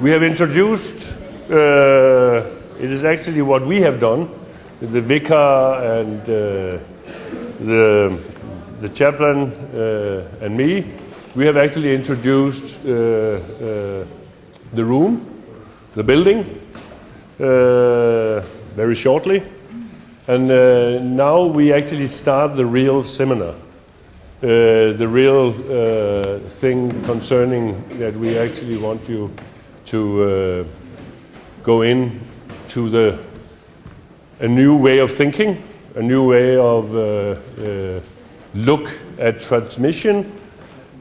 We have introduced, it is actually what we have done, the vicar and the chaplain and me. We have actually introduced the room, the building, very shortly. And now we actually start the real seminar, the real thing concerning that we actually want you to go in to a new way of thinking, a new way of look at transmission,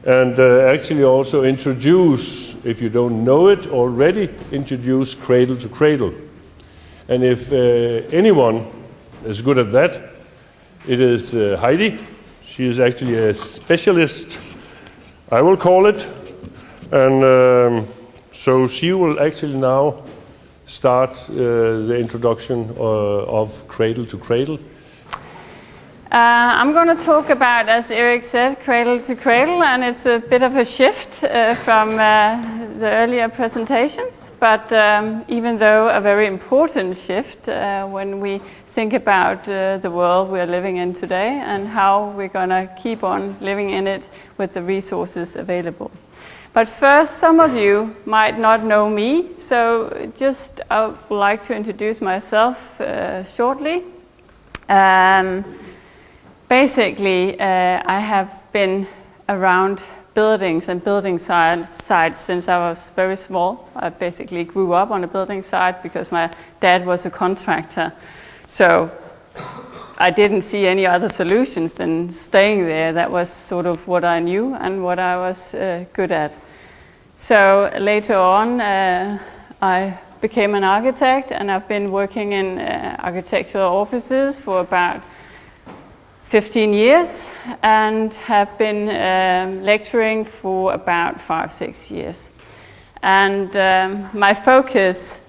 and actually also introduce, if you don't know it already, introduce cradle to cradle. And if anyone is good at that, it is Heidi. She is actually a specialist, I will call it, and so she will actually now start the introduction of Cradle to Cradle. I'm going to talk about, as Erik said, Cradle to Cradle, and it's a bit of a shift from the earlier presentations, but even though a very important shift when we think about the world we're living in today and how we're going to keep on living in it with the resources available. But first, some of you might not know me, so just I would like to introduce myself shortly. Basically, I have been around buildings and building sites since I was very small. I basically grew up on a building site because my dad was a contractor. So I didn't see any other solutions than staying there. That was sort of what I knew and what I was good at. So later on, I became an architect, and I've been working in architectural offices for about 15 years and have been lecturing for about 5-6 years. And my focus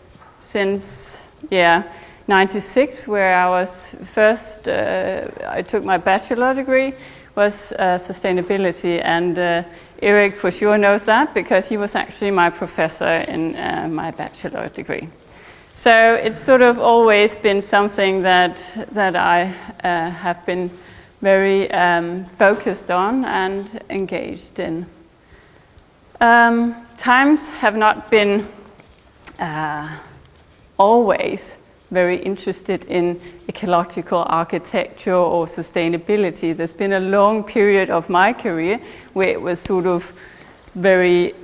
since 96, where I was first, I took my bachelor degree, was sustainability, and Erik for sure knows that because he was actually my professor in my bachelor degree. So it's sort of always been something that I have been very focused on and engaged in. Times have not been always very interested in ecological architecture or sustainability. There's been a long period of my career where it was sort of very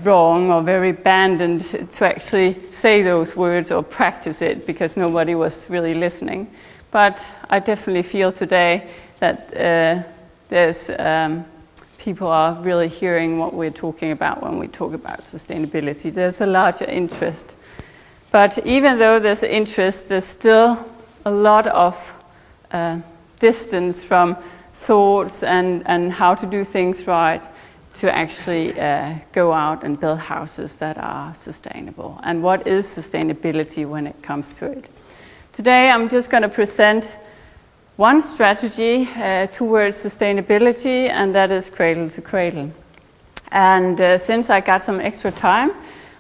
wrong or very abandoned to actually say those words or practice it because nobody was really listening. But I definitely feel today that there's people are really hearing what we're talking about when we talk about sustainability. There's a larger interest. But even though there's interest, there's still a lot of distance from thoughts and how to do things right to actually go out and build houses that are sustainable. And what is sustainability when it comes to it? Today I'm just going to present one strategy towards sustainability, and that is Cradle to Cradle. And since I got some extra time,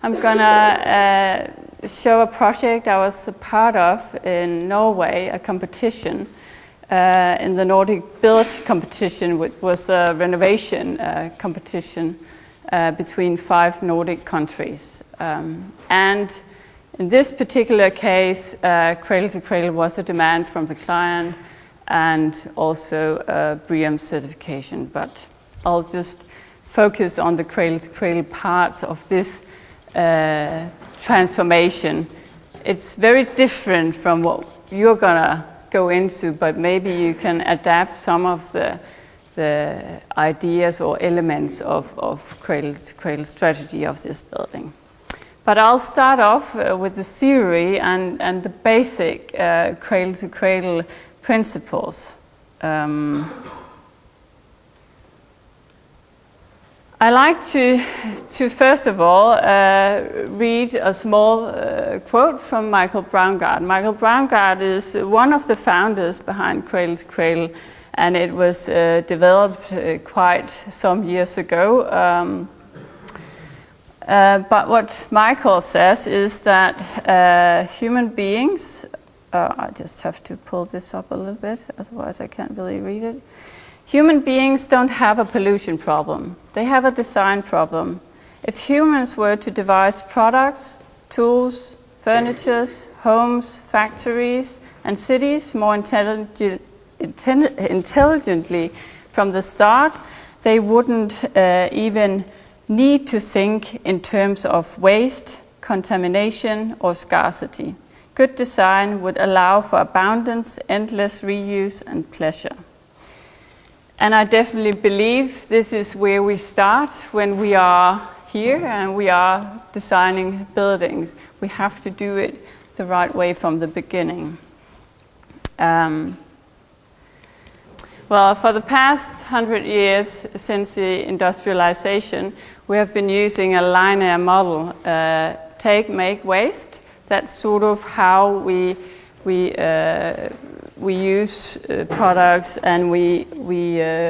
I'm going to show a project I was a part of in Norway, a competition in the Nordic Build competition, which was a renovation competition between 5 Nordic countries. And in this particular case, Cradle to Cradle was a demand from the client and also a BREEAM certification. But I'll just focus on the Cradle to Cradle parts of this transformation. It's very different from what you're gonna go into, but maybe you can adapt some of the ideas or elements of Cradle to Cradle strategy of this building. But I'll start off with the theory and the basic Cradle to Cradle principles. I like to first of all read a small quote from Michael Braungart. Michael Braungart is one of the founders behind Cradle to Cradle, and it was developed quite some years ago. But what Michael says is that human beings, I just have to pull this up a little bit, otherwise I can't really read it. Human beings don't have a pollution problem. They have a design problem. If humans were to devise products, tools, furniture, homes, factories, and cities more intelligently from the start, they wouldn't even need to think in terms of waste, contamination, or scarcity. Good design would allow for abundance, endless reuse, and pleasure. And I definitely believe this is where we start when we are here and we are designing buildings. We have to do it the right way from the beginning. Well, for the past 100 years since the industrialization, we have been using a linear model, take, make, waste. That's sort of how we use products and we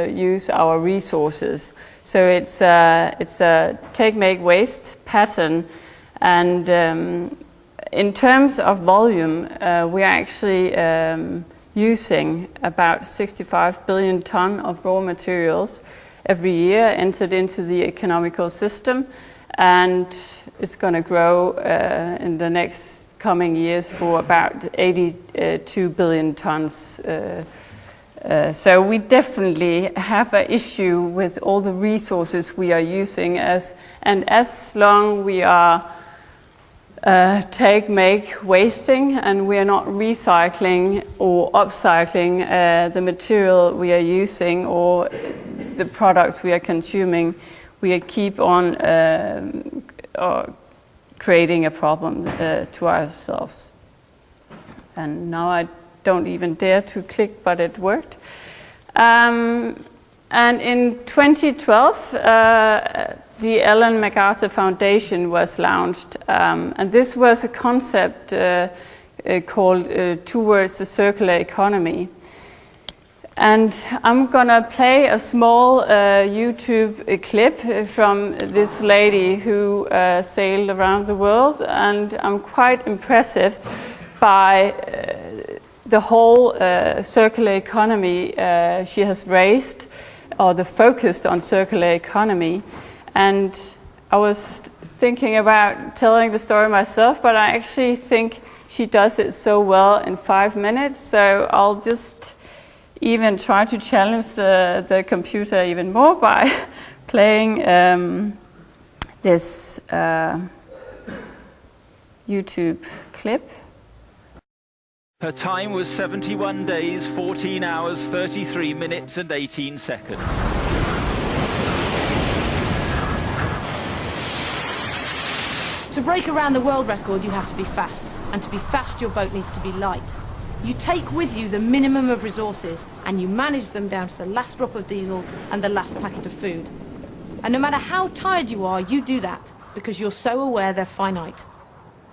use our resources. So it's a take, make, waste pattern, and in terms of volume, we are actually using about 65 billion ton of raw materials every year entered into the economical system, and it's going to grow in the next coming years for about 82 billion tons. So we definitely have an issue with all the resources we are using, and as long we are take, make, wasting, and we are not recycling or upcycling the material we are using or the products we are consuming, we keep on creating a problem to ourselves. And now I don't even dare to click, but it worked. And in 2012, the Ellen MacArthur Foundation was launched, and this was a concept called Towards the Circular Economy. And I'm gonna play a small YouTube clip from this lady who sailed around the world, and I'm quite impressive by the whole circular economy she has raised, or the focus on circular economy. And I was thinking about telling the story myself, but I actually think she does it so well in 5 minutes, so I'll just even try to challenge the computer even more by playing this YouTube clip. Her time was 71 days, 14 hours, 33 minutes and 18 seconds. To break around the world record, you have to be fast. And to be fast, your boat needs to be light. You take with you the minimum of resources, and you manage them down to the last drop of diesel and the last packet of food. And no matter how tired you are, you do that, because you're so aware they're finite.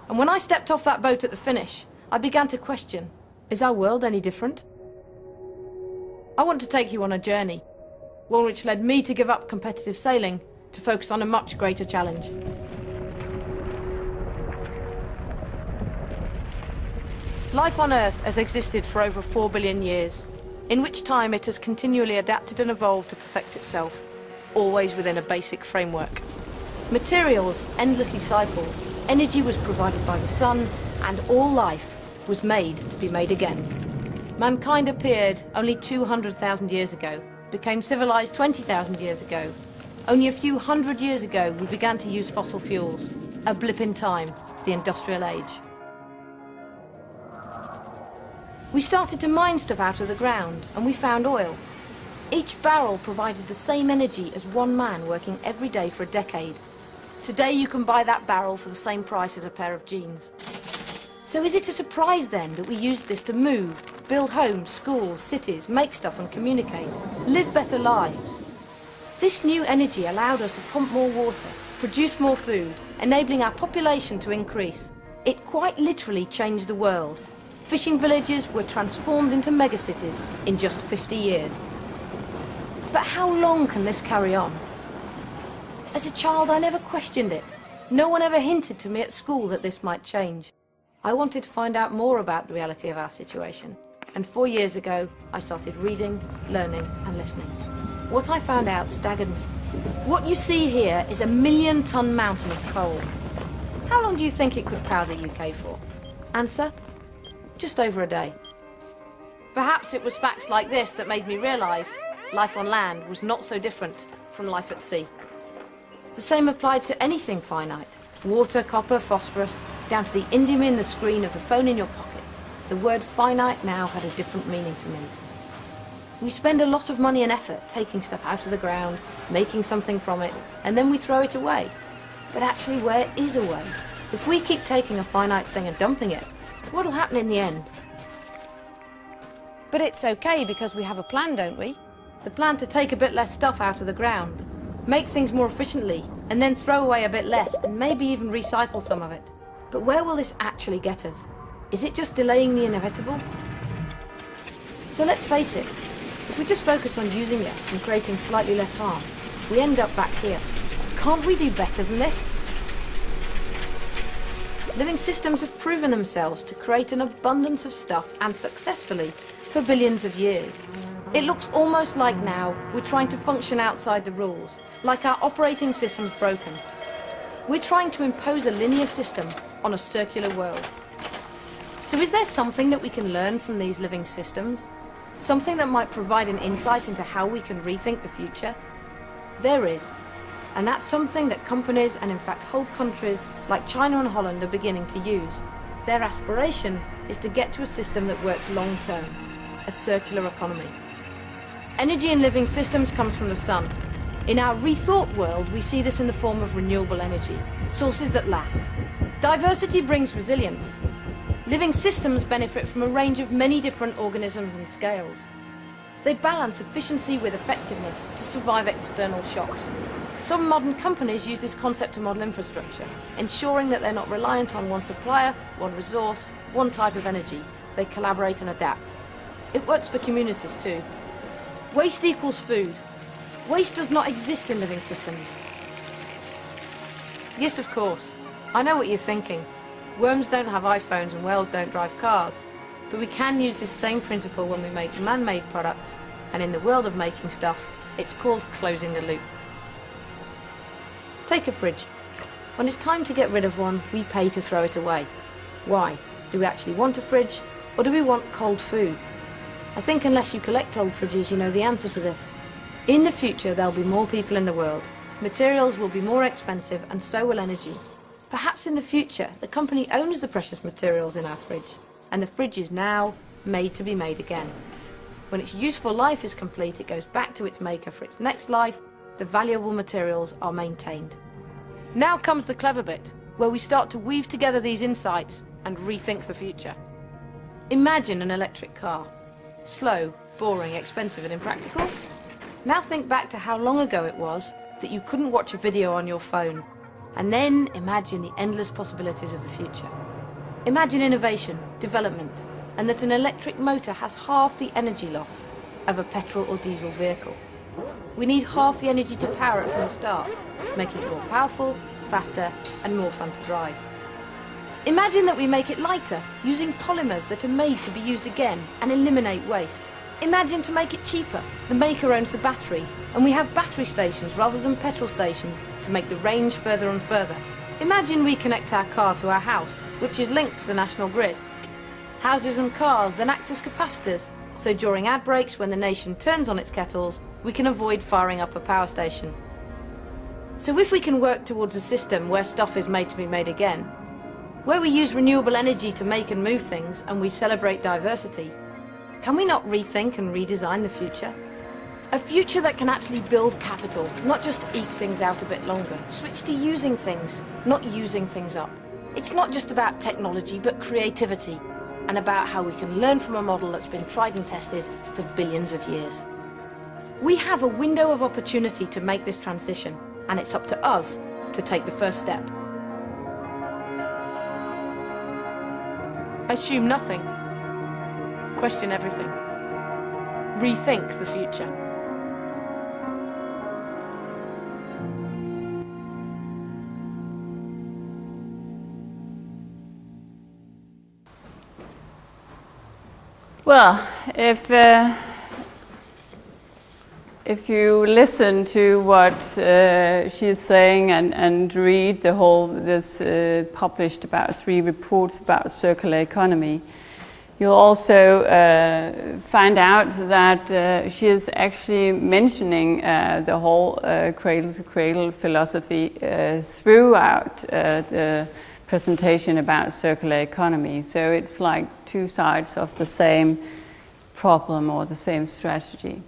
And when I stepped off that boat at the finish, I began to question, is our world any different? I want to take you on a journey, one which led me to give up competitive sailing to focus on a much greater challenge. Life on Earth has existed for over 4 billion years, in which time it has continually adapted and evolved to perfect itself, always within a basic framework. Materials endlessly cycled, energy was provided by the sun, and all life was made to be made again. Mankind appeared only 200,000 years ago, became civilized 20,000 years ago. Only a few hundred years ago we began to use fossil fuels, a blip in time, the industrial age. We started to mine stuff out of the ground, and we found oil. Each barrel provided the same energy as one man working every day for a decade. Today you can buy that barrel for the same price as a pair of jeans. So is it a surprise then that we used this to move, build homes, schools, cities, make stuff and communicate, live better lives? This new energy allowed us to pump more water, produce more food, enabling our population to increase. It quite literally changed the world. Fishing villages were transformed into megacities in just 50 years. But how long can this carry on? As a child, I never questioned it. No one ever hinted to me at school that this might change. I wanted to find out more about the reality of our situation. And 4 years ago, I started reading, learning and listening. What I found out staggered me. What you see here is a 1,000,000-ton mountain of coal. How long do you think it could power the UK for? Answer? Just over a day. Perhaps it was facts like this that made me realise life on land was not so different from life at sea. The same applied to anything finite. Water, copper, phosphorus, down to the indium in the screen of the phone in your pocket. The word finite now had a different meaning to me. We spend a lot of money and effort taking stuff out of the ground, making something from it, and then we throw it away. But actually, where is a way? If we keep taking a finite thing and dumping it, what'll happen in the end? But it's okay because we have a plan, don't we? The plan to take a bit less stuff out of the ground, make things more efficiently, and then throw away a bit less, and maybe even recycle some of it. But where will this actually get us? Is it just delaying the inevitable? So let's face it, if we just focus on using less and creating slightly less harm, we end up back here. Can't we do better than this? Living systems have proven themselves to create an abundance of stuff, and successfully, for billions of years. It looks almost like now we're trying to function outside the rules, like our operating system's broken. We're trying to impose a linear system on a circular world. So is there something that we can learn from these living systems? Something that might provide an insight into how we can rethink the future? There is. And that's something that companies, and in fact whole countries like China and Holland, are beginning to use. Their aspiration is to get to a system that works long term, a circular economy. Energy in living systems comes from the sun. In our rethought world, we see this in the form of renewable energy, sources that last. Diversity brings resilience. Living systems benefit from a range of many different organisms and scales. They balance efficiency with effectiveness to survive external shocks. Some modern companies use this concept to model infrastructure, ensuring that they're not reliant on one supplier, one resource, one type of energy. They collaborate and adapt. It works for communities too. Waste equals food. Waste does not exist in living systems. Yes, of course. I know what you're thinking. Worms don't have iPhones and whales don't drive cars. But we can use this same principle when we make man-made products, and in the world of making stuff, it's called closing the loop. Take a fridge. When it's time to get rid of one, we pay to throw it away. Why? Do we actually want a fridge, or do we want cold food? I think unless you collect old fridges, you know the answer to this. In the future, there'll be more people in the world. Materials will be more expensive, and so will energy. Perhaps in the future, the company owns the precious materials in our fridge, and the fridge is now made to be made again. When its useful life is complete, it goes back to its maker for its next life. The valuable materials are maintained. Now comes the clever bit, where we start to weave together these insights and rethink the future. Imagine an electric car. Slow, boring, expensive and impractical. Now think back to how long ago it was that you couldn't watch a video on your phone. And then imagine the endless possibilities of the future. Imagine innovation, development, and that an electric motor has half the energy loss of a petrol or diesel vehicle. We need half the energy to power it from the start, making it more powerful, faster, and more fun to drive. Imagine that we make it lighter, using polymers that are made to be used again and eliminate waste. Imagine to make it cheaper. The maker owns the battery, and we have battery stations rather than petrol stations to make the range further and further. Imagine we connect our car to our house, which is linked to the national grid. Houses and cars then act as capacitors, so during ad breaks when the nation turns on its kettles, we can avoid firing up a power station. So if we can work towards a system where stuff is made to be made again, where we use renewable energy to make and move things, and we celebrate diversity, can we not rethink and redesign the future? A future that can actually build capital, not just eke things out a bit longer. Switch to using things, not using things up. It's not just about technology, but creativity, and about how we can learn from a model that's been tried and tested for billions of years. We have a window of opportunity to make this transition, and it's up to us to take the first step. Assume nothing. Question everything. Rethink the future. Well, if you listen to what she's saying and read this published about 3 reports about circular economy, you'll also find out that she is actually mentioning the whole cradle-to-cradle philosophy throughout the presentation about circular economy. So it's like 2 sides of the same problem or the same strategy.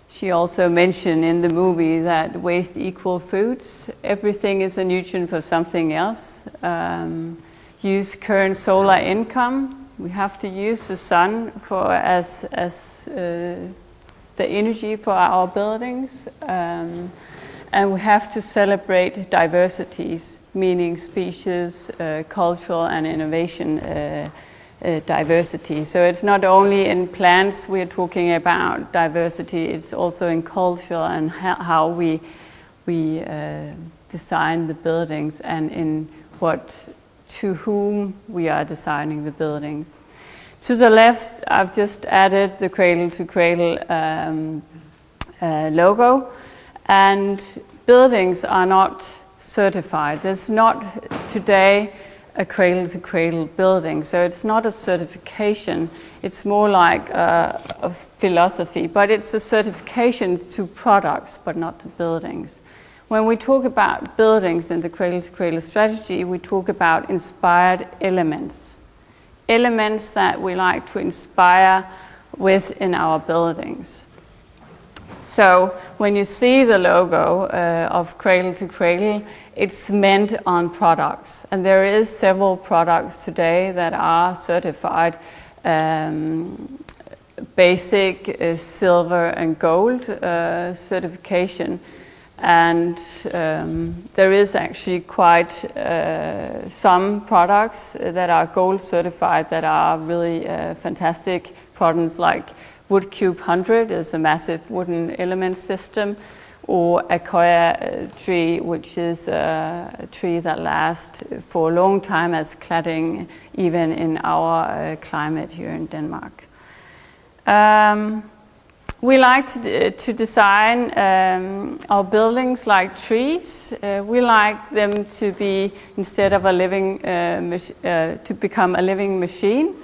She also mentioned in the movie that waste equals foods. Everything is a nutrient for something else. Use current solar income. We have to use the sun as the energy for our buildings. And we have to celebrate diversities, meaning species, cultural and innovation diversity. So it's not only in plants we're talking about diversity, it's also in culture and how we design the buildings and in to whom we are designing the buildings. To the left, I've just added the cradle-to-cradle logo, and buildings are not certified. There's not today a cradle-to-cradle building, so it's not a certification. It's more like a philosophy, but it's a certification to products, but not to buildings. When we talk about buildings in the cradle-to-cradle strategy, we talk about inspired elements. Elements that we like to inspire with in our buildings. So when you see the logo of Cradle to Cradle, it's meant on products. And there is several products today that are certified basic, silver and gold certification. And there is actually quite some products that are gold certified that are really fantastic products, like Wood Cube 100 is a massive wooden element system, or Akoya tree, which is a tree that lasts for a long time as cladding, even in our climate here in Denmark. We like to design our buildings like trees. We like them to be, instead of a living, to become a living machine.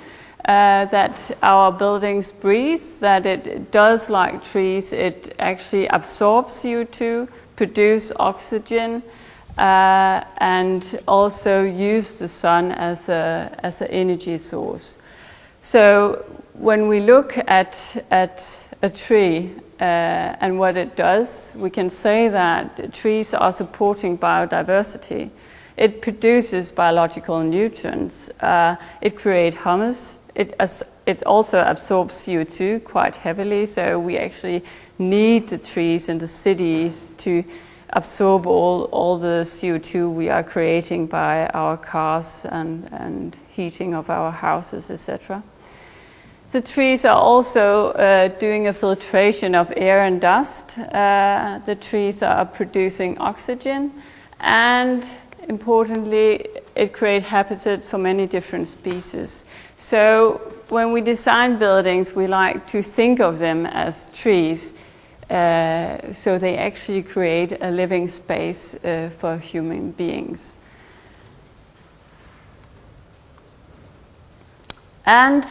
That our buildings breathe, that it does like trees, it actually absorbs CO2, produce oxygen, and also use the sun as an energy source. So when we look at a tree and what it does, we can say that trees are supporting biodiversity. It produces biological nutrients. It creates humus. It also absorbs CO2 quite heavily, so we actually need the trees in the cities to absorb all the CO2 we are creating by our cars and heating of our houses, etc. The trees are also doing a filtration of air and dust. The trees are producing oxygen, and importantly, it creates habitats for many different species. So when we design buildings, we like to think of them as trees, so they actually create a living space for human beings. And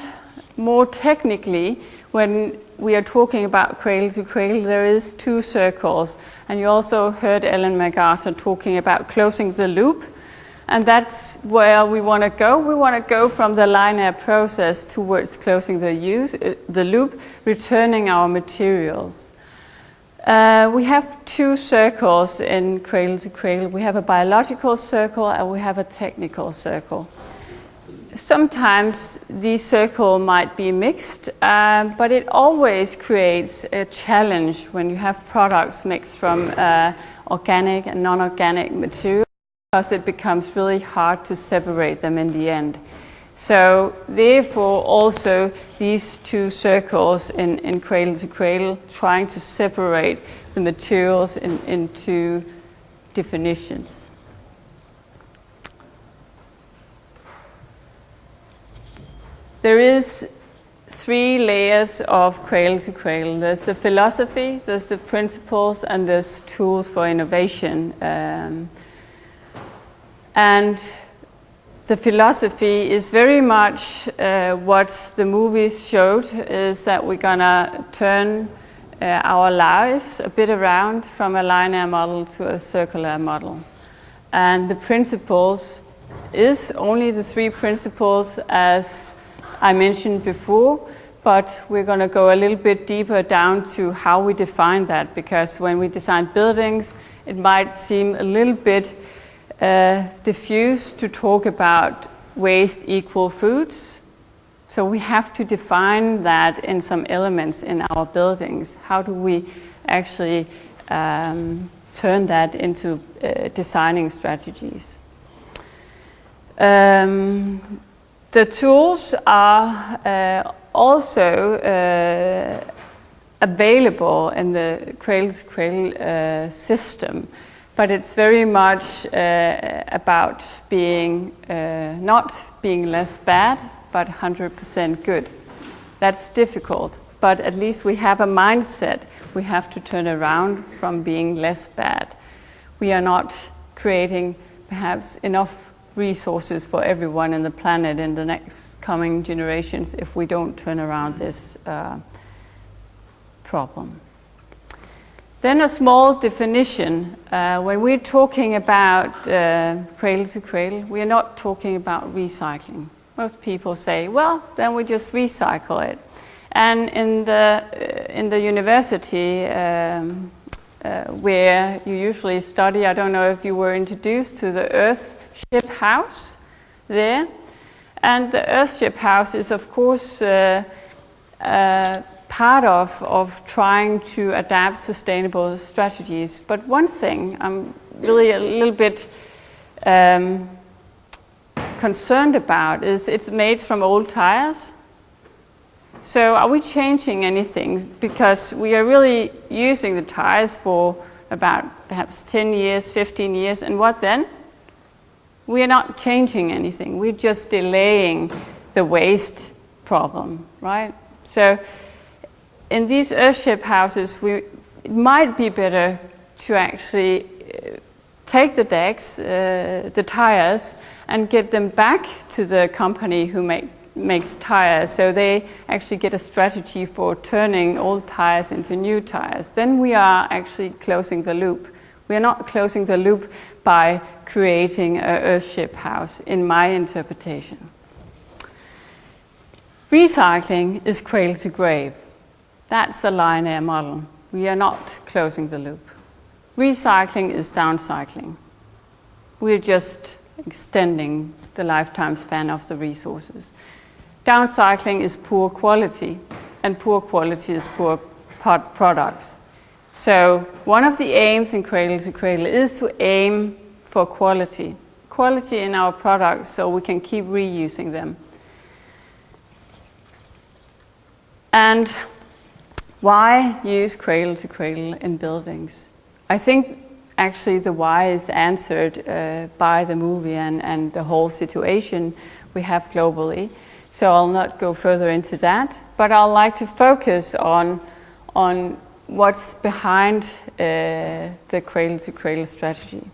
more technically, when we are talking about cradle to cradle, there is 2 circles. And you also heard Ellen MacArthur talking about closing the loop. And that's where we want to go. We want to go from the linear process towards closing the loop, returning our materials. We have 2 circles in cradle to cradle. We have a biological circle and we have a technical circle. Sometimes these circles might be mixed, but it always creates a challenge when you have products mixed from organic and non-organic material, because it becomes really hard to separate them in the end. So therefore also these 2 circles in cradle to cradle, trying to separate the materials into definitions. There is three layers of cradle to cradle. There's the philosophy, there's the principles, and there's tools for innovation. And the philosophy is very much what the movies showed, is that we're gonna turn our lives a bit around from a linear model to a circular model. And the principles is only the three principles as I mentioned before, but we're going to go a little bit deeper down to how we define that, because when we design buildings, it might seem a little bit diffuse to talk about waste equal foods. So we have to define that in some elements in our buildings. How do we actually turn that into designing strategies? The tools are also available in the cradle-to-cradle system, but it's very much about being not being less bad, but 100% good. That's difficult, but at least we have a mindset. We have to turn around from being less bad. We are not creating perhaps enough resources for everyone in the planet in the next coming generations if we don't turn around this problem. Then a small definition. When we're talking about cradle to cradle, we are not talking about recycling. Most people say, well, then we just recycle it. And in the university where you usually study, I don't know if you were introduced to the Earthship House there. And the Earthship House is, of course, part of trying to adapt sustainable strategies. But one thing I'm really a little bit concerned about is it's made from old tires. So are we changing anything? Because we are really using the tires for about perhaps 10 years, 15 years, and what then? We are not changing anything. We're just delaying the waste problem, right? So in these Earthship houses, it might be better to actually take the decks, the tires, and get them back to the company who makes tires, so they actually get a strategy for turning old tires into new tires. Then we are actually closing the loop. We are not closing the loop by creating an Earthship house, in my interpretation. Recycling is cradle to grave. That's a linear model. We are not closing the loop. Recycling is downcycling. We're just extending the lifetime span of the resources. Downcycling is poor quality, and poor quality is poor products. So one of the aims in Cradle to Cradle is to aim for quality in our products so we can keep reusing them. And why use Cradle to Cradle in buildings? I think actually the why is answered by the movie and the whole situation we have globally. So I'll not go further into that, but I'd like to focus on what's behind the Cradle to Cradle strategy.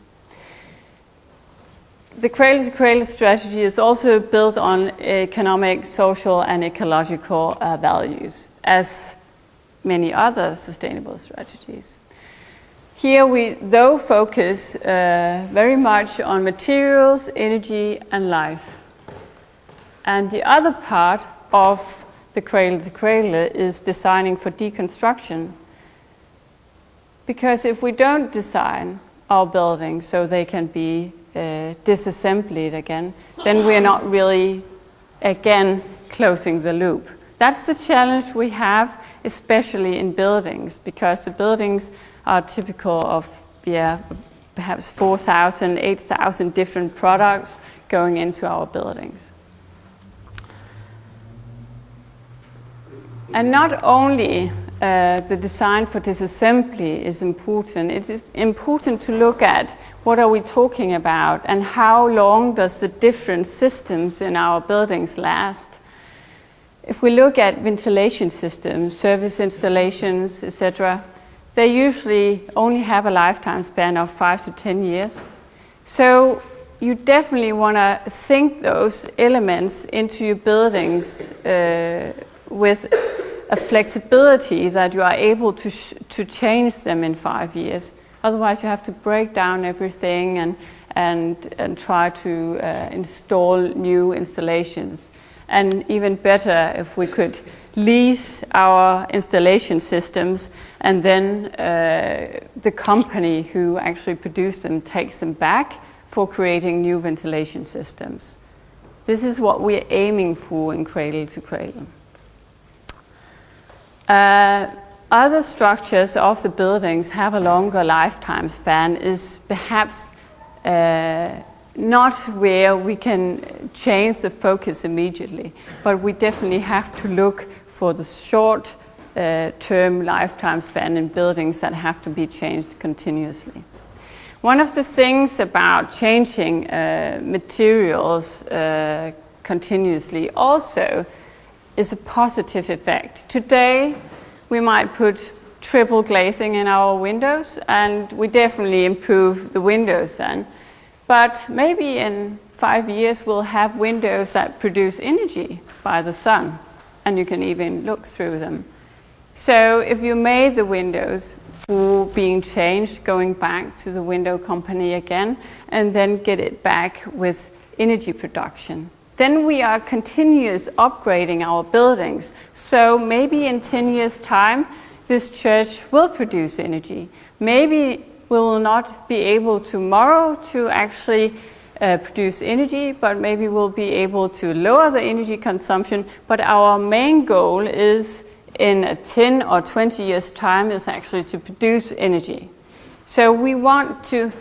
The Cradle to Cradle strategy is also built on economic, social, and ecological values, as many other sustainable strategies. Here we, though, focus very much on materials, energy, and life. And the other part of the Cradle to Cradle is designing for deconstruction. Because if we don't design our buildings so they can be disassembled again, then we're not really, again, closing the loop. That's the challenge we have, especially in buildings, because the buildings are typical of perhaps 4,000, 8,000 different products going into our buildings. And not only the design for disassembly is important, it is important to look at what are we talking about and how long does the different systems in our buildings last. if we look at ventilation systems, service installations, etc., they usually only have a lifetime span of 5 to 10 years. So you definitely want to think those elements into your buildings with a flexibility that you are able to change them in 5 years. Otherwise, you have to break down everything and try to install new installations. And even better if we could lease our installation systems and then the company who actually produce them takes them back for creating new ventilation systems. This is what we're aiming for in Cradle to Cradle. Other structures of the buildings have a longer lifetime span is perhaps not where we can change the focus immediately, but we definitely have to look for the short term lifetime span in buildings that have to be changed continuously. One of the things about changing materials continuously also is a positive effect. Today, we might put triple glazing in our windows, and we definitely improve the windows then. But maybe in 5 years, we'll have windows that produce energy by the sun, and you can even look through them. So if you made the windows for being changed, going back to the window company again, and then get it back with energy production, then we are continuous upgrading our buildings. So maybe in 10 years' time, this church will produce energy. Maybe we will not be able tomorrow to actually produce energy, but maybe we'll be able to lower the energy consumption. But our main goal is in a 10 or 20 years' time is actually to produce energy. So we want to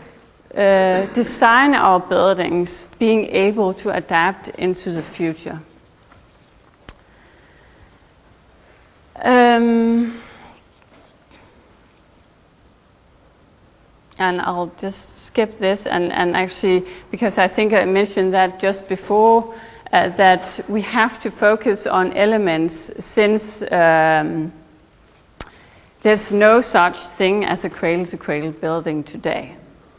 design our buildings being able to adapt into the future. And I'll just skip this and actually, because I think I mentioned that just before, that we have to focus on elements since there's no such thing as a cradle-to-cradle building today.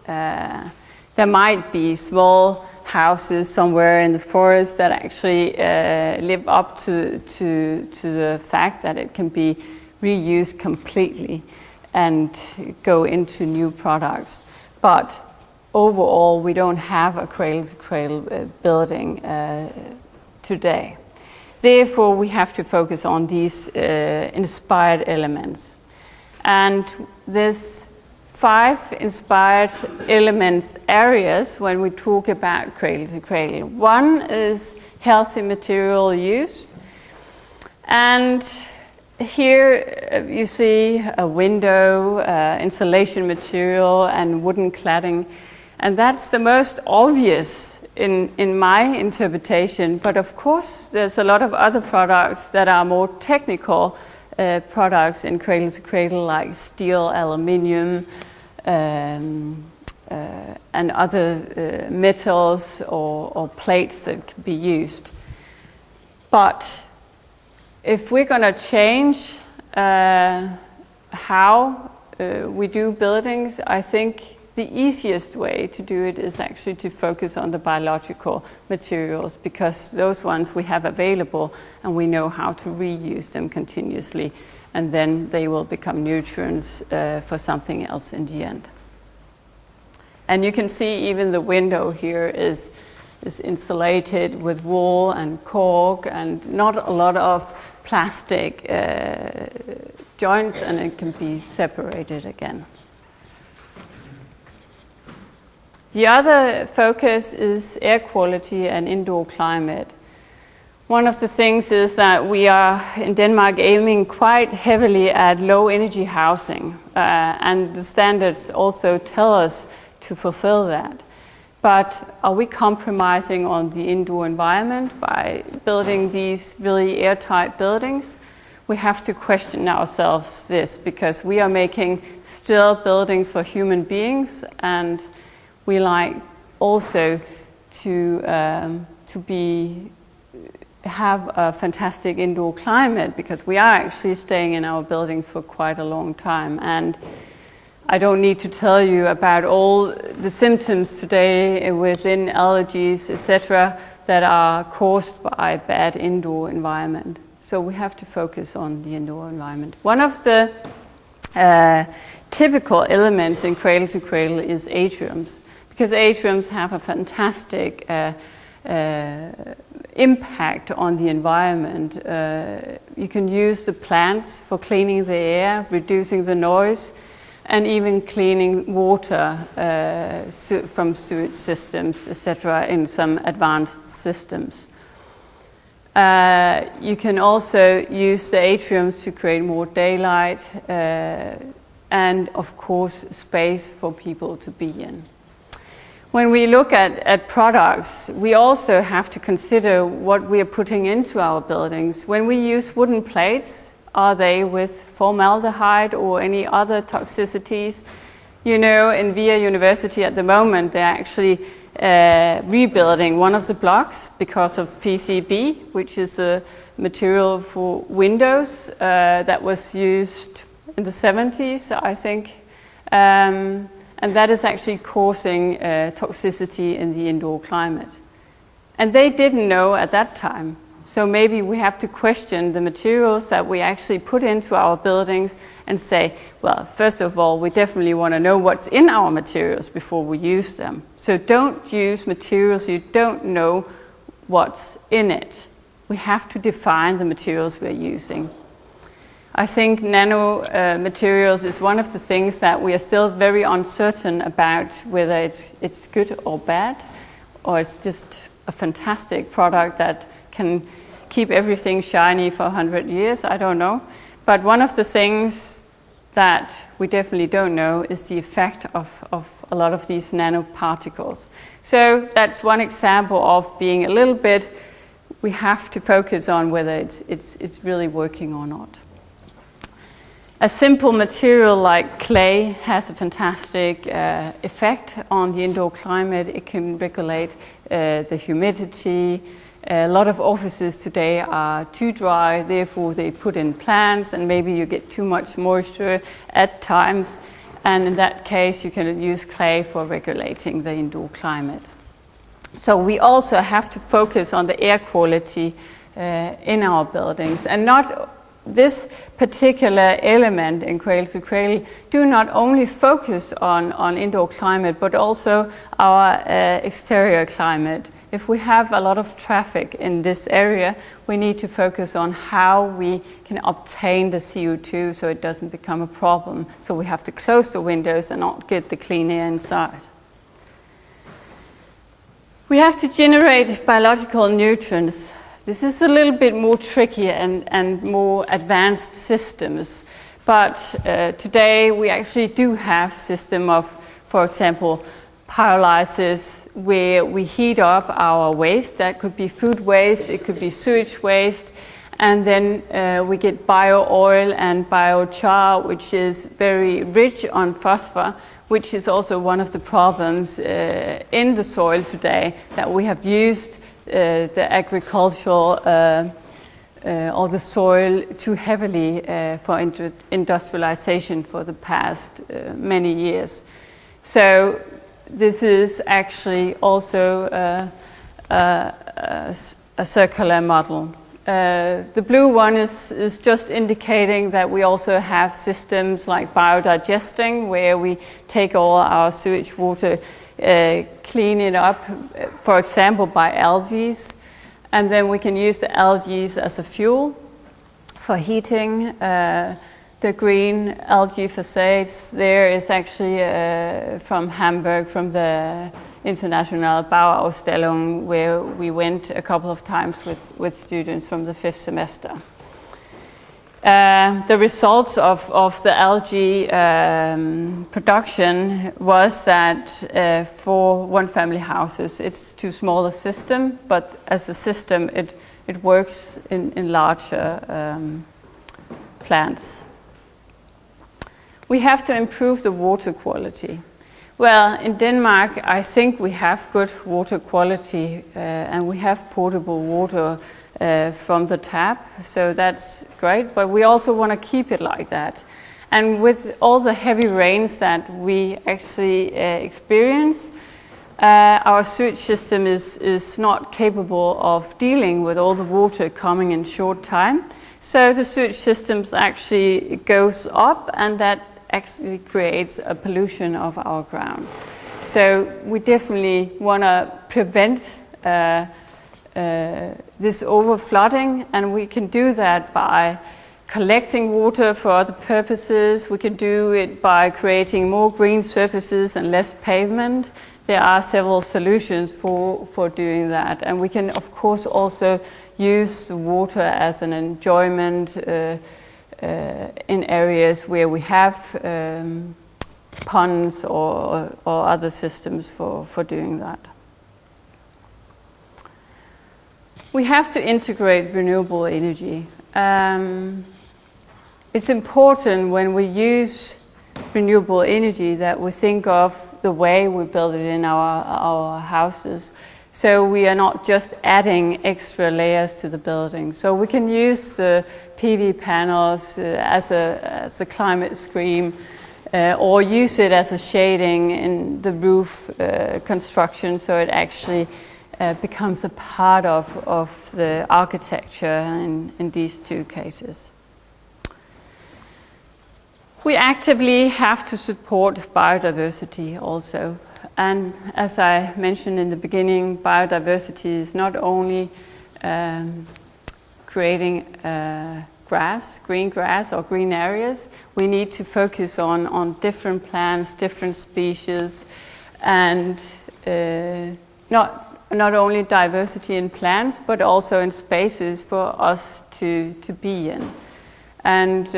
There might be small houses somewhere in the forest that actually live up to the fact that it can be reused completely and go into new products. But overall, we don't have a cradle-to-cradle building today. Therefore, we have to focus on these inspired elements. And there's 5 inspired element areas when we talk about cradle-to-cradle. One is healthy material use. And here you see a window, insulation material, and wooden cladding. And that's the most obvious in my interpretation. But of course, there's a lot of other products that are more technical products in cradle-to-cradle, like steel, aluminium, and other metals or plates that can be used. But if we're going to change how we do buildings, I think the easiest way to do it is actually to focus on the biological materials, because those ones we have available and we know how to reuse them continuously, and then they will become nutrients for something else in the end. And you can see even the window here is insulated with wool and cork and not a lot of plastic joints, and it can be separated again. The other focus is air quality and indoor climate. One of the things is that we are in Denmark aiming quite heavily at low energy housing, and the standards also tell us to fulfill that. But are we compromising on the indoor environment by building these really airtight buildings? We have to question ourselves this, because we are making still buildings for human beings, and we like also to have a fantastic indoor climate, because we are actually staying in our buildings for quite a long time. And I don't need to tell you about all the symptoms today within allergies, etc., that are caused by bad indoor environment. So we have to focus on the indoor environment. One of the typical elements in Cradle to Cradle is atriums, because atriums have a fantastic impact on the environment. You can use the plants for cleaning the air, reducing the noise, and even cleaning water from sewage systems, etc., in some advanced systems. You can also use the atriums to create more daylight and, of course, space for people to be in. When we look at products, we also have to consider what we are putting into our buildings. When we use wooden plates, are they with formaldehyde or any other toxicities? You know, in VIA University at the moment, they're actually rebuilding one of the blocks because of PCB, which is a material for windows that was used in the 70s, I think. And that is actually causing toxicity in the indoor climate. And they didn't know at that time. So maybe we have to question the materials that we actually put into our buildings and say, well, first of all, we definitely want to know what's in our materials before we use them. So don't use materials you don't know what's in it. We have to define the materials we're using. I think nano materials is one of the things that we are still very uncertain about, whether it's good or bad, or it's just a fantastic product that can keep everything shiny for 100 years, I don't know. But one of the things that we definitely don't know is the effect of a lot of these nanoparticles. So that's one example of being a little bit, we have to focus on whether it's really working or not. A simple material like clay has a fantastic effect on the indoor climate. It can regulate the humidity. A lot of offices today are too dry, therefore they put in plants, and maybe you get too much moisture at times. And in that case, you can use clay for regulating the indoor climate. So we also have to focus on the air quality in our buildings, and not this particular element in Cradle to Cradle do not only focus on indoor climate, but also our exterior climate. If we have a lot of traffic in this area, we need to focus on how we can obtain the CO2 so it doesn't become a problem. So we have to close the windows and not get the clean air inside. We have to generate biological nutrients. This is a little bit more tricky and more advanced systems, but today we actually do have system of, for example, pyrolysis, where we heat up our waste. That could be food waste, it could be sewage waste, and then we get bio-oil and biochar, which is very rich on phosphor, which is also one of the problems in the soil today, that we have used the agricultural or the soil too heavily for industrialization for the past many years. So this is actually also a circular model. The blue one is just indicating that we also have systems like biodigesting, where we take all our sewage water, clean it up, for example, by algae, and then we can use the algae as a fuel for heating. The green algae facades there is actually from Hamburg, from the International Bauausstellung, where we went a couple of times with students from the 5th semester. The results of the algae production was that for one-family houses, it's too small a system, but as a system, it works in larger plants. We have to improve the water quality. Well, in Denmark, I think we have good water quality, and we have potable water from the tap, so that's great, but we also want to keep it like that. And with all the heavy rains that we actually experience, our sewage system is not capable of dealing with all the water coming in short time. So the sewage systems actually goes up, and that actually creates a pollution of our grounds. So we definitely want to prevent this overflooding, and we can do that by collecting water for other purposes. We can do it by creating more green surfaces and less pavement. There are several solutions for doing that, and we can of course also use the water as an enjoyment in areas where we have ponds or other systems for doing that. We have to integrate renewable energy. It's important when we use renewable energy that we think of the way we build it in our houses. So we are not just adding extra layers to the building. So we can use the PV panels as a climate screen, or use it as a shading in the roof construction, so it actually becomes a part of the architecture in these two cases. We actively have to support biodiversity also. And as I mentioned in the beginning, biodiversity is not only creating green grass or green areas. We need to focus on different plants, different species, and not only diversity in plants, but also in spaces for us to be in. And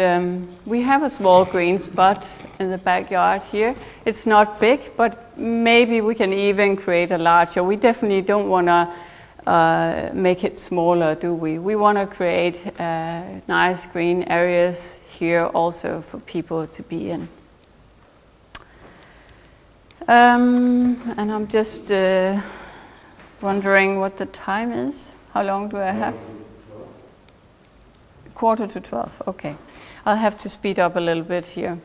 we have a small green spot in the backyard here. It's not big, but maybe we can even create a larger. We definitely don't want to make it smaller, do we? We want to create nice green areas here also for people to be in. And I'm just wondering what the time is. How long do I have? 11:45, okay. I'll have to speed up a little bit here.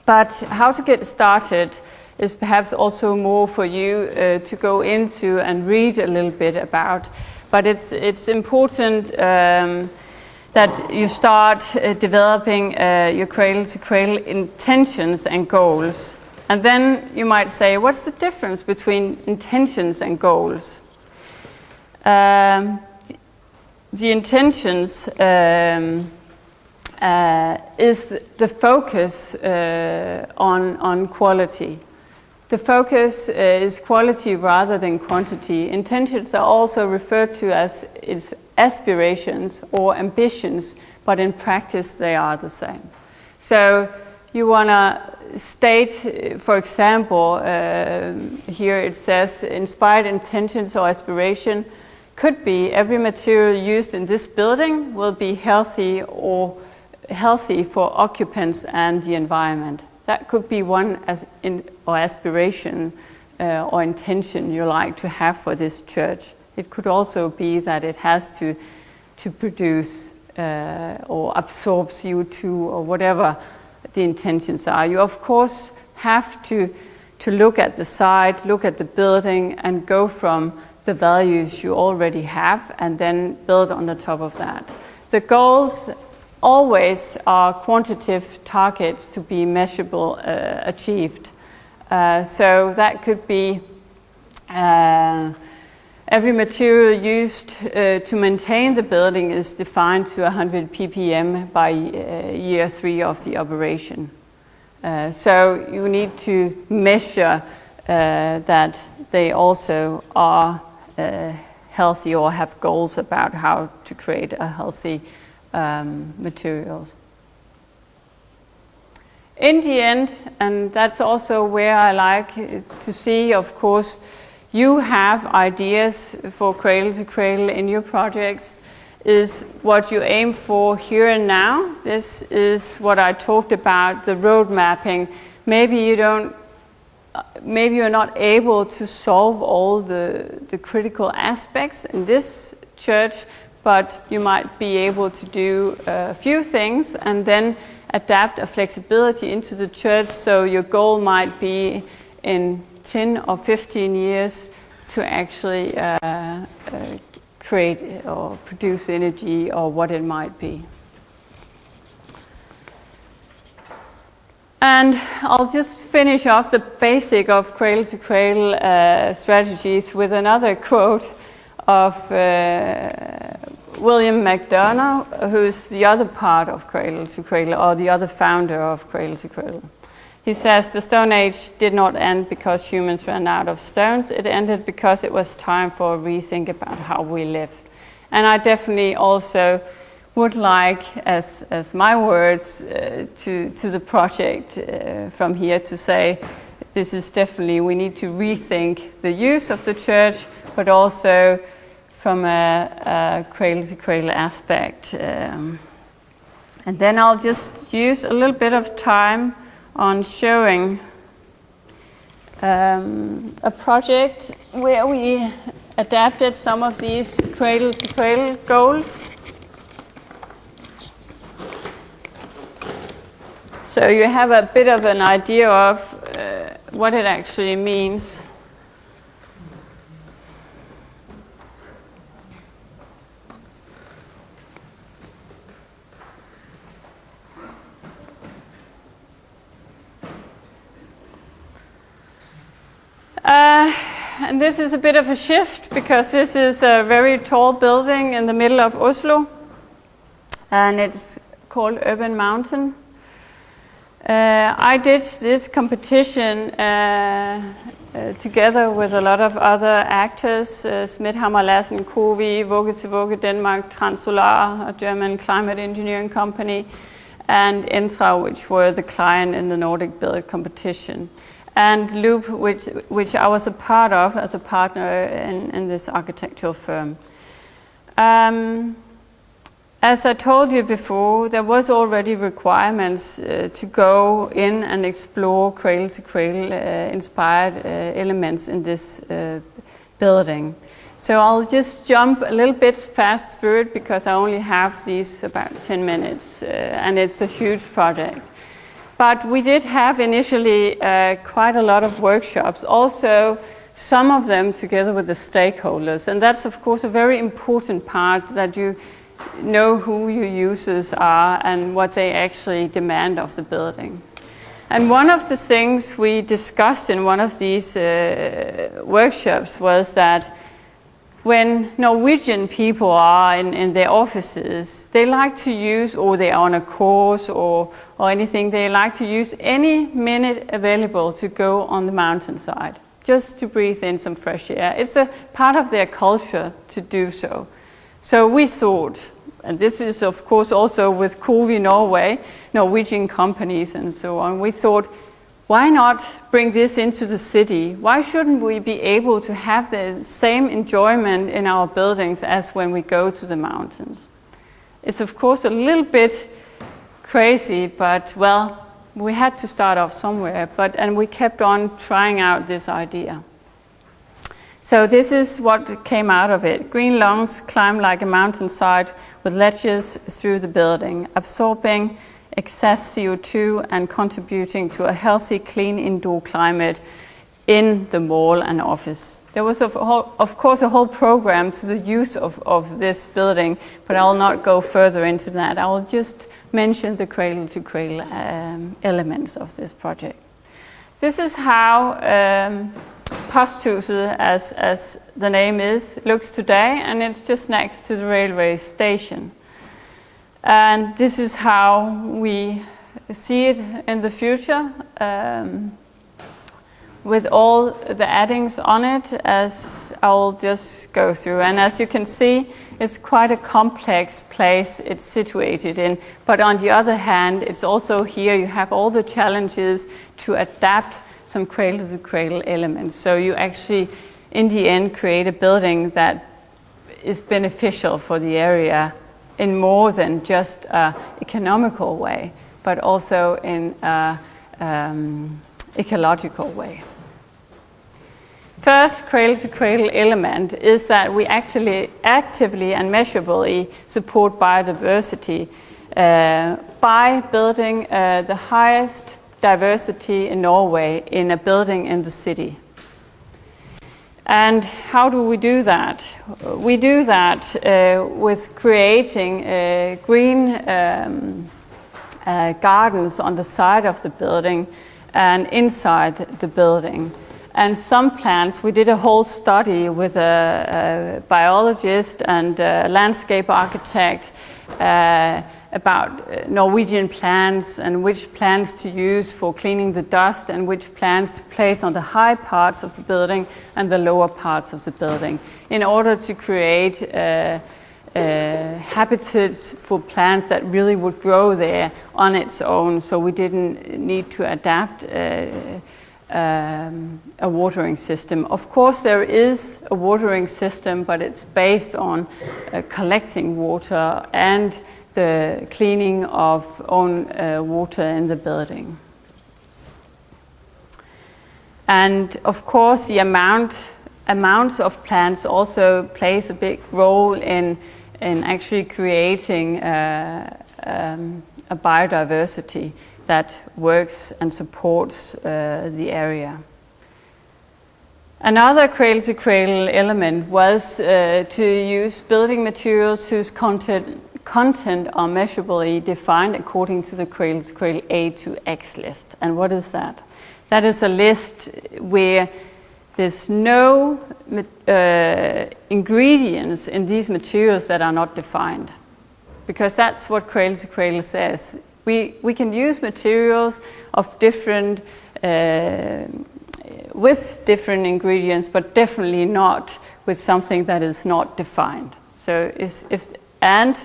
But how to get started is perhaps also more for you to go into and read a little bit about. But it's important that you start developing your cradle-to-cradle intentions and goals. And then you might say, what's the difference between intentions and goals? The intentions is the focus on quality. The focus is quality rather than quantity. Intentions are also referred to as aspirations or ambitions, but in practice they are the same. So you want to state, for example, here it says, inspired intentions or aspiration could be every material used in this building will be healthy for occupants and the environment. That could be one aspiration or intention you like to have for this church. It could also be that it has to produce or absorb CO2 or whatever the intentions are. You of course have to look at the site, look at the building, and go from the values you already have and then build on the top of that. The goals always are quantitative targets to be measurable, achieved. So that could be every material used to maintain the building is defined to 100 ppm by year 3 of the operation. So you need to measure that they also are healthy or have goals about how to create a healthy materials. In the end, and that's also where I like to see, of course, you have ideas for cradle to cradle in your projects, is what you aim for here and now. This is what I talked about, the road mapping. Maybe you're not able to solve all the critical aspects in this church, but you might be able to do a few things and then adapt a flexibility into the church, so your goal might be in 10 or 15 years to actually create or produce energy or what it might be. And I'll just finish off the basic of cradle-to-cradle strategies with another quote of William McDonough, who's the other part of Cradle-to-Cradle, or the other founder of Cradle-to-Cradle. He says, "The Stone Age did not end because humans ran out of stones. It ended because it was time for a rethink about how we live." And I definitely also would like, as my words to the project from here, to say this is definitely, we need to rethink the use of the church, but also from a cradle-to-cradle aspect. And then I'll just use a little bit of time on showing a project where we adapted some of these cradle-to-cradle goals. So you have a bit of an idea of what it actually means. And this is a bit of a shift, because this is a very tall building in the middle of Oslo, and it's called Urban Mountain. I did this competition together with a lot of other actors, Smidhammer Lassen, Covi, Vugge til Vugge Denmark, Transolar, a German climate engineering company, and Entra, which were the client in the Nordic Build competition, and Loop, which I was a part of as a partner in this architectural firm. As I told you before, there was already requirements to go in and explore cradle-to-cradle inspired elements in this building. So I'll just jump a little bit fast through it, because I only have these about 10 minutes, and it's a huge project. But we did have initially quite a lot of workshops, also some of them together with the stakeholders. And that's, of course, a very important part, that you know who your users are and what they actually demand of the building. And one of the things we discussed in one of these workshops was that when Norwegian people are in their offices, they like to use, or they are on a course or anything, they like to use any minute available to go on the mountainside, just to breathe in some fresh air. It's a part of their culture to do so. So we thought, and this is of course also with Covi Norway, Norwegian companies and so on, we thought, why not bring this into the city? Why shouldn't we be able to have the same enjoyment in our buildings as when we go to the mountains? It's of course a little bit crazy, but well, we had to start off somewhere, and we kept on trying out this idea. So this is what came out of it. Green lungs climb like a mountainside with ledges through the building, absorbing excess CO2 and contributing to a healthy, clean indoor climate in the mall and office. There was, of course, a whole program to the use of this building, but I will not go further into that. I will just mention the cradle-to-cradle elements of this project. This is how Posthuset, as the name is, looks today, and it's just next to the railway station. And this is how we see it in the future, with all the addings on it, as I'll just go through. And as you can see, it's quite a complex place it's situated in. But on the other hand, it's also here you have all the challenges to adapt some cradle-to-cradle elements. So you actually, in the end, create a building that is beneficial for the area in more than just an economical way, but also in an ecological way. First cradle-to-cradle element is that we actually actively and measurably support biodiversity by building the highest diversity in Norway in a building in the city. And how do we do that? We do that with creating green gardens on the side of the building and inside the building. And some plants, we did a whole study with a biologist and a landscape architect about Norwegian plants and which plants to use for cleaning the dust and which plants to place on the high parts of the building and the lower parts of the building in order to create habitats for plants that really would grow there on its own, so we didn't need to adapt a watering system. Of course there is a watering system, but it's based on collecting water and the cleaning of own water in the building. And of course the amounts of plants also plays a big role in actually creating a biodiversity that works and supports the area. Another cradle-to-cradle element was to use building materials whose content are measurably defined according to the cradle-to-cradle A to X list. And what is that? That is a list where there's no ingredients in these materials that are not defined, because that's what cradle-to-cradle says. We can use materials of different with different ingredients, but definitely not with something that is not defined. So and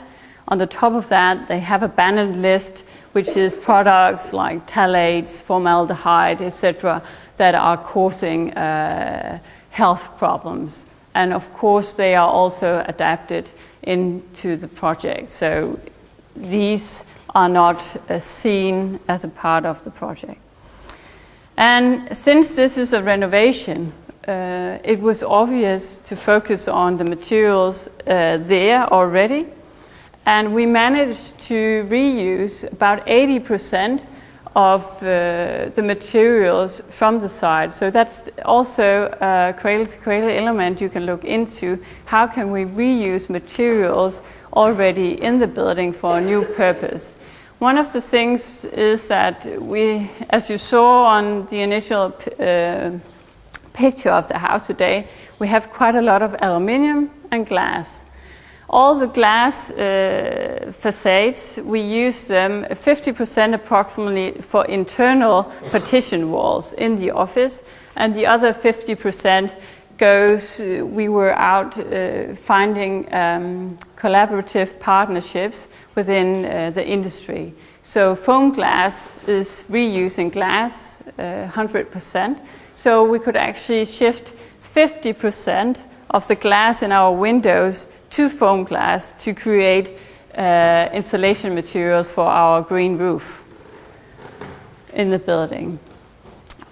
on the top of that, they have a banned list, which is products like phthalates, formaldehyde, etc., that are causing health problems. And of course, they are also adapted into the project. So these are not seen as a part of the project. And since this is a renovation, it was obvious to focus on the materials there already. And we managed to reuse about 80% of the materials from the site. So that's also a cradle-to-cradle element you can look into. How can we reuse materials already in the building for a new purpose? One of the things is that we, as you saw on the initial picture of the house today, we have quite a lot of aluminium and glass. All the glass facades, we use them 50% approximately for internal partition walls in the office, and the other 50% goes, we were out finding collaborative partnerships within the industry. So foam glass is reusing glass 100%. So we could actually shift 50% of the glass in our windows to foam glass to create insulation materials for our green roof in the building.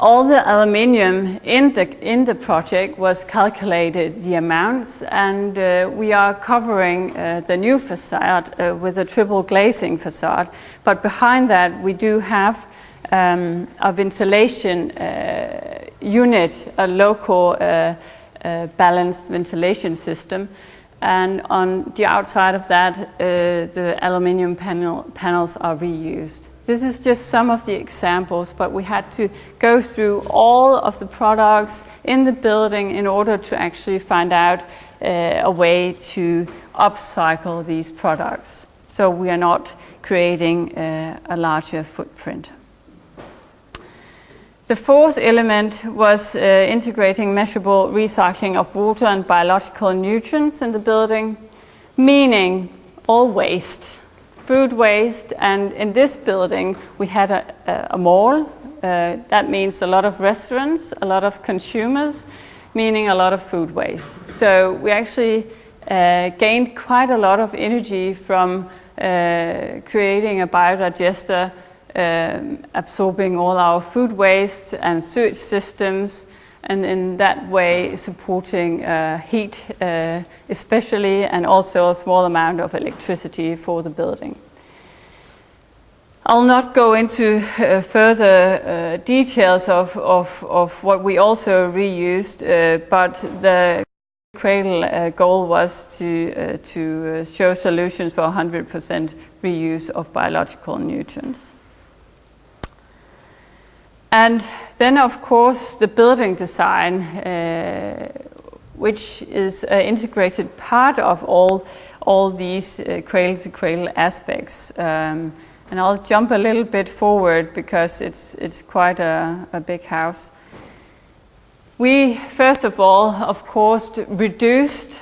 All the aluminium in the project was calculated, the amounts, and we are covering the new facade with a triple glazing facade. But behind that, we do have a ventilation unit, a local balanced ventilation system. And on the outside of that, the aluminium panels are reused. This is just some of the examples, but we had to go through all of the products in the building in order to actually find out a way to upcycle these products. So we are not creating a larger footprint. The fourth element was integrating measurable recycling of water and biological nutrients in the building, meaning all waste. Food waste, and in this building we had a mall. That means a lot of restaurants, a lot of consumers, meaning a lot of food waste. So we actually gained quite a lot of energy from creating a biodigester, absorbing all our food waste and sewage systems, and in that way supporting heat especially, and also a small amount of electricity for the building. I'll not go into further details of what we also reused, but the Cradle goal was to show solutions for 100% reuse of biological nutrients. And then, of course, the building design, which is an integrated part of all these cradle-to-cradle aspects. And I'll jump a little bit forward because it's quite a big house. We, first of all, of course, reduced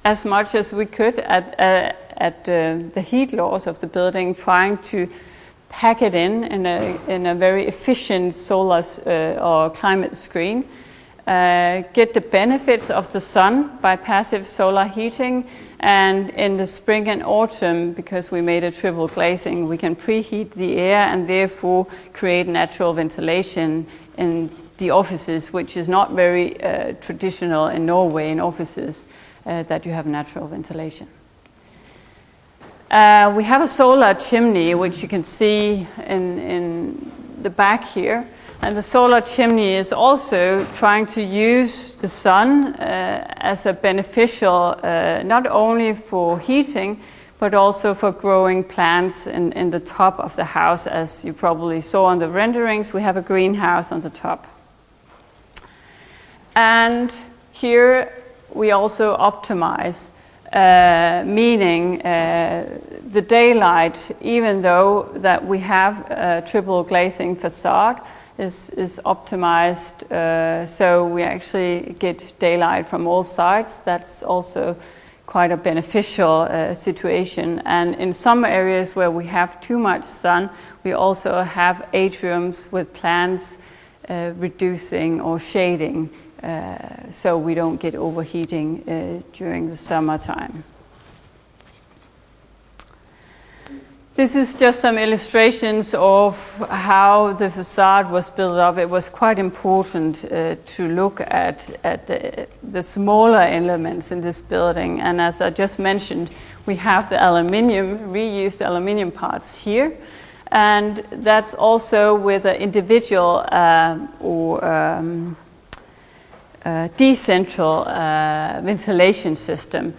as much as we could at the heat loss of the building, trying to pack it in a very efficient solar or climate screen, get the benefits of the sun by passive solar heating, and in the spring and autumn, because we made a triple glazing, we can preheat the air and therefore create natural ventilation in the offices, which is not very traditional in Norway in offices that you have natural ventilation. We have a solar chimney, which you can see in the back here. And the solar chimney is also trying to use the sun as a beneficial, not only for heating, but also for growing plants in the top of the house. As you probably saw on the renderings, we have a greenhouse on the top. And here we also optimize, meaning the daylight, even though that we have a triple glazing facade, is optimized, so we actually get daylight from all sides. That's also quite a beneficial situation. And in some areas where we have too much sun, we also have atriums with plants reducing or shading, so we don't get overheating during the summertime. This is just some illustrations of how the facade was built up. It was quite important to look at the smaller elements in this building. And as I just mentioned, we have the aluminium, reused aluminium parts here. And that's also with an individual or decentral ventilation system,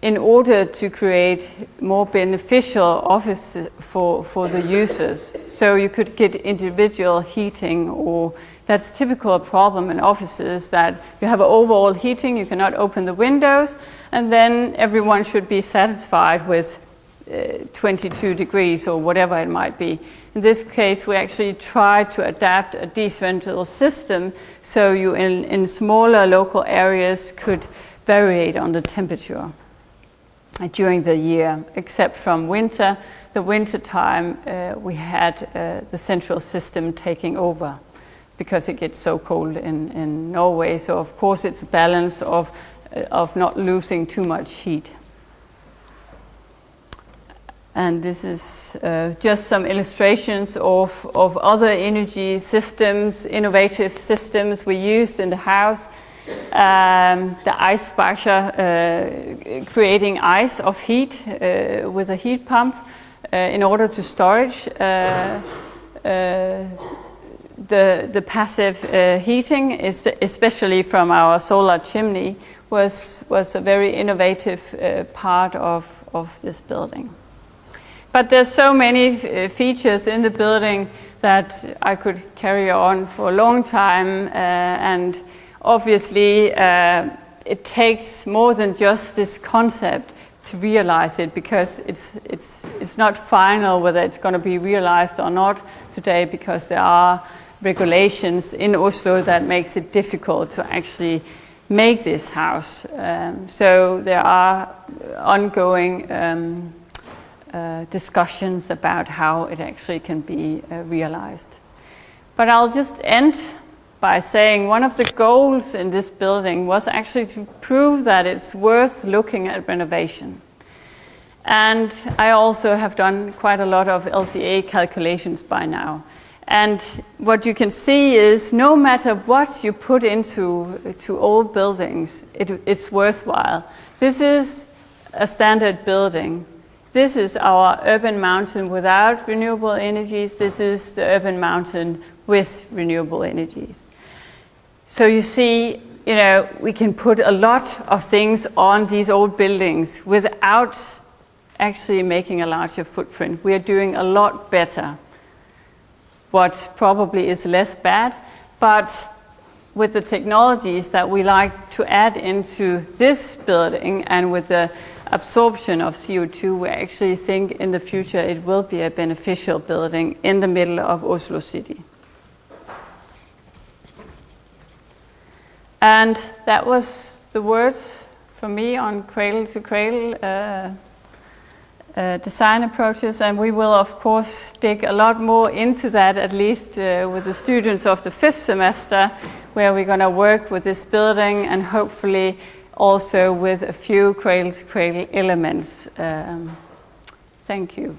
in order to create more beneficial offices for the users. So you could get individual heating, or that's typical problem in offices, that you have overall heating, you cannot open the windows, and then everyone should be satisfied with 22 degrees or whatever it might be. In this case, we actually tried to adapt a decentral system so you in smaller local areas could vary on the temperature during the year, except from winter. The winter time we had the central system taking over because it gets so cold in Norway. So of course it's a balance of not losing too much heat. And this is just some illustrations of other energy systems, innovative systems we used in the house. The ice speicher, creating ice of heat with a heat pump in order to storage the passive heating, especially from our solar chimney, was a very innovative part of this building. But there's so many features in the building that I could carry on for a long time, and obviously it takes more than just this concept to realize it, because it's not final whether it's going to be realized or not today, because there are regulations in Oslo that makes it difficult to actually make this house. So there are ongoing discussions about how it actually can be realized. But I'll just end by saying one of the goals in this building was actually to prove that it's worth looking at renovation. And I also have done quite a lot of LCA calculations by now. And what you can see is no matter what you put into old buildings, it's worthwhile. This is a standard building. This is our urban mountain without renewable energies. This is the urban mountain with renewable energies. So you see, we can put a lot of things on these old buildings without actually making a larger footprint. We are doing a lot better. What probably is less bad, but with the technologies that we like to add into this building and with the absorption of CO2, we actually think in the future it will be a beneficial building in the middle of Oslo city. And that was the words from me on Cradle to Cradle design approaches, and we will of course dig a lot more into that, at least with the students of the 5th semester, where we're going to work with this building and hopefully also with a few Cradle to Cradle elements. Thank you.